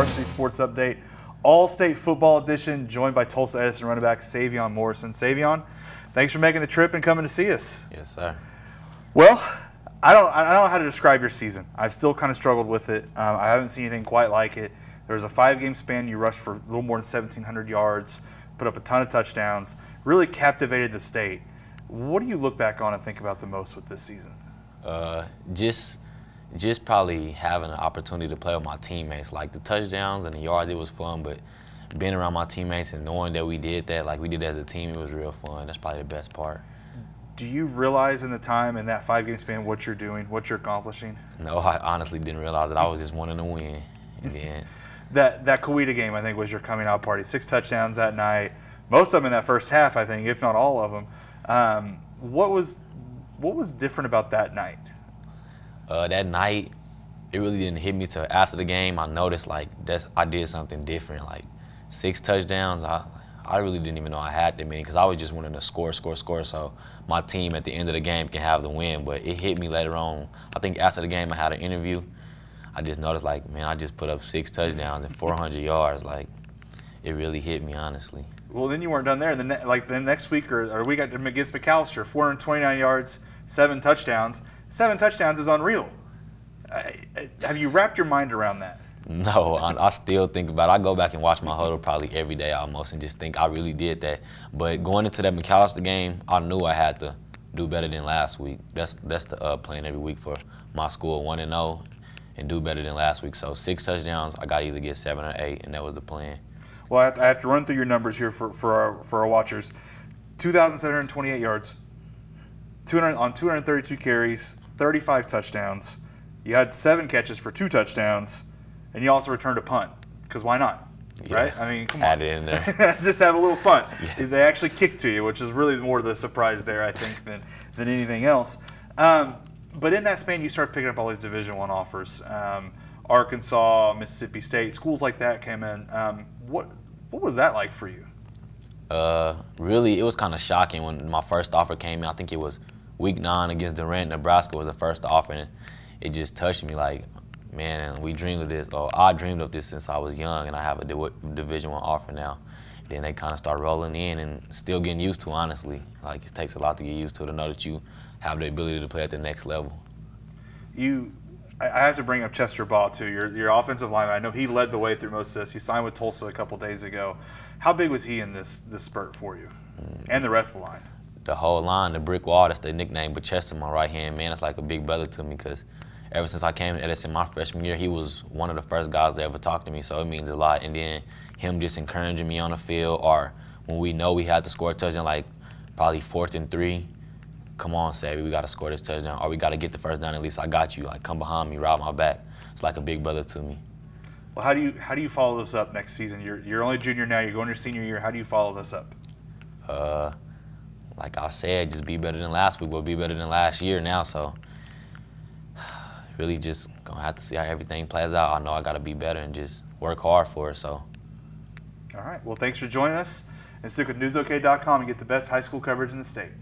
Varsity Sports Update, All-State Football Edition, joined by Tulsa Edison running back Sevion Morrison. Sevion, thanks for making the trip and coming to see us. Yes, sir. Well, I don't know how to describe your season. I've still kind of struggled with it. I haven't seen anything quite like it. There was a 5-game span. You rushed for a little more than 1,700 yards, put up a ton of touchdowns, really captivated the state. What do you look back on and think about the most with this season? Just probably having an opportunity to play with my teammates. Like the touchdowns and the yards, it was fun, but being around my teammates and knowing that we did that, like we did as a team, it was real fun. That's probably the best part. Do you realize in the time in that 5-game span what you're doing, what you're accomplishing? No, I honestly didn't realize it. I was just wanting to win. And then that Coweta game, I think, was your coming out party. 6 touchdowns that night, most of them in that first half, I think, if not all of them. What was different about that night? That night, it really didn't hit me till after the game. I noticed like I did something different. Like 6 touchdowns, I really didn't even know I had that many because I was just wanting to score, so my team at the end of the game can have the win. But it hit me later on. I think after the game, I had an interview. I just noticed like, man, I just put up 6 touchdowns and 400 yards. Like, it really hit me, honestly. Well, then you weren't done there. The next week or we got against McAllister, 429 yards, 7 touchdowns. 7 touchdowns is unreal. Have you wrapped your mind around that? No, I still think about it. I go back and watch my huddle probably every day almost and just think I really did that. But going into that McAllister game, I knew I had to do better than last week. That's the plan every week for my school, 1-0, and do better than last week. So 6 touchdowns, I got to either get 7 or 8, and that was the plan. Well, I have to run through your numbers here for our watchers. 2,728 yards, 232 carries, 35 touchdowns. You had 7 catches for 2 touchdowns, and you also returned a punt, because why not, right? I mean, come on. Add it in there. Just have a little fun. Yeah. They actually kicked to you, which is really more the surprise there, I think, than anything else. But in that span, you start picking up all these Division I offers. Arkansas, Mississippi State, schools like that came in. What was that like for you? Really, it was kind of shocking when my first offer came in. I think it was Week 9 against Durant, Nebraska was the first offer, and it just touched me like, man, we dreamed of this, or I dreamed of this since I was young, and I have a Division I offer now. Then they kind of start rolling in and still getting used to, honestly. Like, it takes a lot to get used to know that you have the ability to play at the next level. I have to bring up Chester Ball, too, your offensive lineman. I know he led the way through most of this. He signed with Tulsa a couple days ago. How big was he in this spurt for you and the rest of the line? The whole line, the brick wall, that's their nickname. But Chester, my right-hand man, it's like a big brother to me because ever since I came to Edison my freshman year, he was one of the first guys to ever talk to me, so it means a lot. And then him just encouraging me on the field, or when we know we had to score a touchdown, like probably 4th and 3, come on, Savvy, we got to score this touchdown, or we got to get the first down, at least I got you. Like, come behind me, ride my back. It's like a big brother to me. Well, how do you follow this up next season? You're only junior now. You're going your senior year. How do you follow this up? Like I said, just be better than last week, but be better than last year now. So really just going to have to see how everything plays out. I know I got to be better and just work hard for it. So. All right. Well, thanks for joining us. And stick with newsok.com and get the best high school coverage in the state.